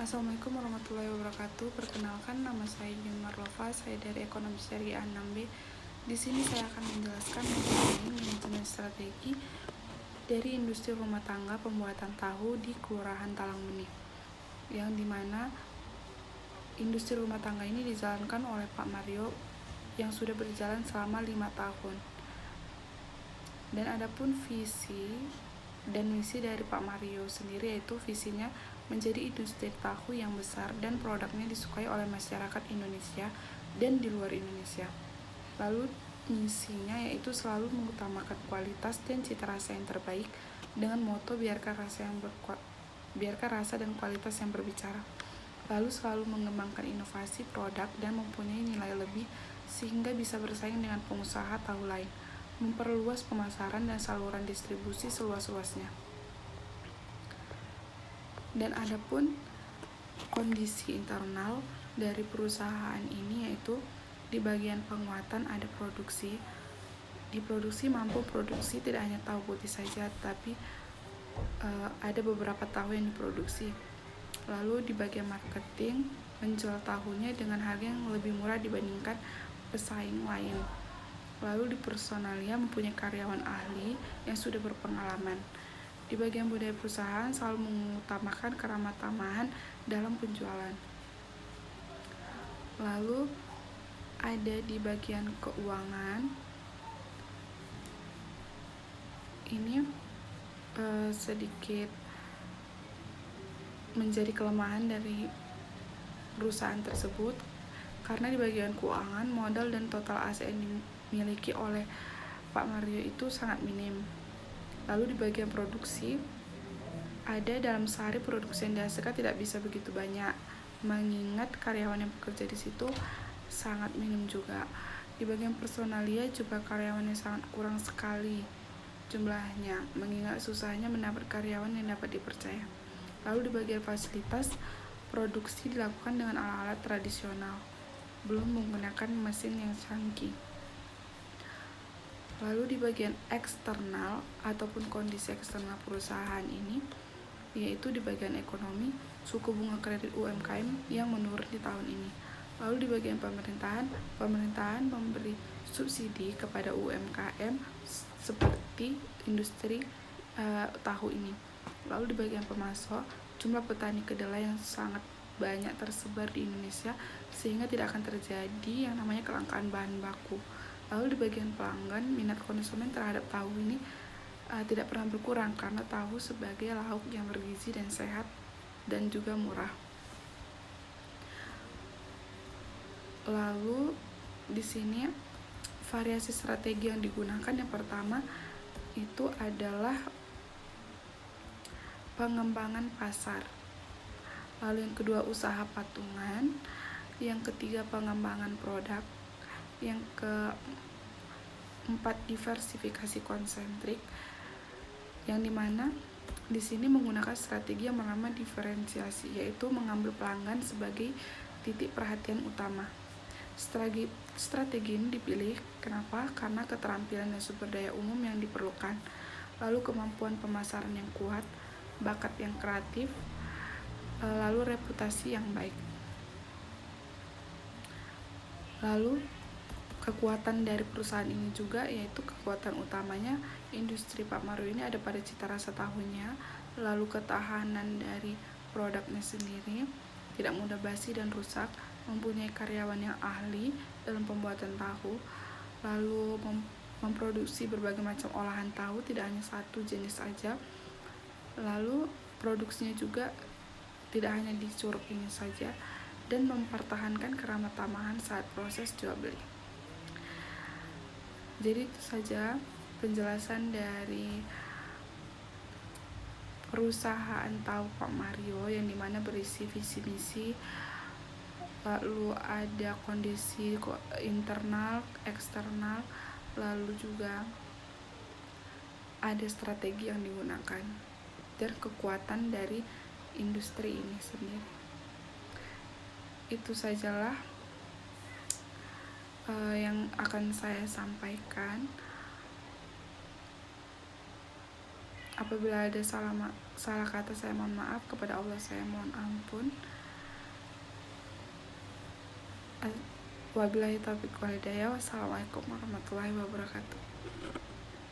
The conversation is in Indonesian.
Assalamualaikum warahmatullahi wabarakatuh. Perkenalkan, nama saya Yun Marlova. Saya dari Ekonomi Syariah 6B. Di sini saya akan menjelaskan mengenai manajemen strategi dari industri rumah tangga pembuatan tahu di Kelurahan Talangbeni, yang dimana industri rumah tangga ini dijalankan oleh Pak Mario yang sudah berjalan selama 5 tahun. Dan adapun visi dan misi dari Pak Mario sendiri, yaitu visinya menjadi industri tahu yang besar dan produknya disukai oleh masyarakat Indonesia dan di luar Indonesia. Lalu misinya yaitu selalu mengutamakan kualitas dan cita rasa yang terbaik dengan moto biarkan rasa dan kualitas yang berbicara. Lalu selalu mengembangkan inovasi produk dan mempunyai nilai lebih sehingga bisa bersaing dengan pengusaha tahu lain, memperluas pemasaran dan saluran distribusi seluas-luasnya. Dan adapun kondisi internal dari perusahaan ini, yaitu di bagian penguatan ada produksi. Di produksi mampu produksi tidak hanya tahu putih saja, tapi ada beberapa tahu yang diproduksi. Lalu di bagian marketing, menjual tahunya dengan harga yang lebih murah dibandingkan pesaing lain. Lalu di personalia mempunyai karyawan ahli yang sudah berpengalaman. Di bagian budaya perusahaan selalu mengutamakan keramah tamahan dalam penjualan. Lalu ada di bagian keuangan, ini sedikit menjadi kelemahan dari perusahaan tersebut, karena di bagian keuangan modal dan total aset yang dimiliki oleh Pak Mario itu sangat minim. Lalu di bagian produksi, ada dalam sehari produksi yang dihasilkan tidak bisa begitu banyak, mengingat karyawan yang bekerja di situ sangat minim juga. Di bagian personalia juga karyawannya sangat kurang sekali jumlahnya, mengingat susahnya mendapat karyawan yang dapat dipercaya. Lalu di bagian fasilitas, produksi dilakukan dengan alat-alat tradisional, belum menggunakan mesin yang canggih. Lalu di bagian eksternal ataupun kondisi eksternal perusahaan ini, yaitu di bagian ekonomi, suku bunga kredit UMKM yang menurun di tahun ini. Lalu di bagian pemerintahan memberi subsidi kepada UMKM seperti industri tahu ini. Lalu di bagian pemasok, jumlah petani kedelai yang sangat banyak tersebar di Indonesia sehingga tidak akan terjadi yang namanya kelangkaan bahan baku. Lalu di bagian pelanggan, minat konsumen terhadap tahu ini tidak pernah berkurang karena tahu sebagai lauk yang bergizi dan sehat dan juga murah. Lalu di sini variasi strategi yang digunakan, yang pertama itu adalah pengembangan pasar. Lalu yang kedua usaha patungan, yang ketiga pengembangan produk, yang keempat diversifikasi konsentrik, yang dimana di sini menggunakan strategi yang bernama diferensiasi, yaitu mengambil pelanggan sebagai titik perhatian utama. Strategi ini dipilih kenapa? Karena keterampilan dan sumber daya umum yang diperlukan, lalu kemampuan pemasaran yang kuat, bakat yang kreatif, lalu reputasi yang baik. Lalu kekuatan dari perusahaan ini juga, yaitu kekuatan utamanya industri Pak Mario ini ada pada cita rasa tahunya, lalu ketahanan dari produknya sendiri, tidak mudah basi dan rusak, mempunyai karyawan yang ahli dalam pembuatan tahu, lalu memproduksi berbagai macam olahan tahu, tidak hanya satu jenis saja, lalu produksinya juga tidak hanya di curug ini saja, dan mempertahankan keramah tamahan saat proses jual beli. Jadi itu saja penjelasan dari perusahaan tahu Pak Mario, yang dimana berisi visi misi, lalu ada kondisi internal, eksternal, lalu juga ada strategi yang digunakan dan kekuatan dari industri ini sendiri. Itu sajalah yang akan saya sampaikan. Apabila ada salah kata, saya mohon maaf. Kepada Allah saya mohon ampun. Wabillahi taufiq wal hidayah. Wassalamualaikum warahmatullahi wabarakatuh.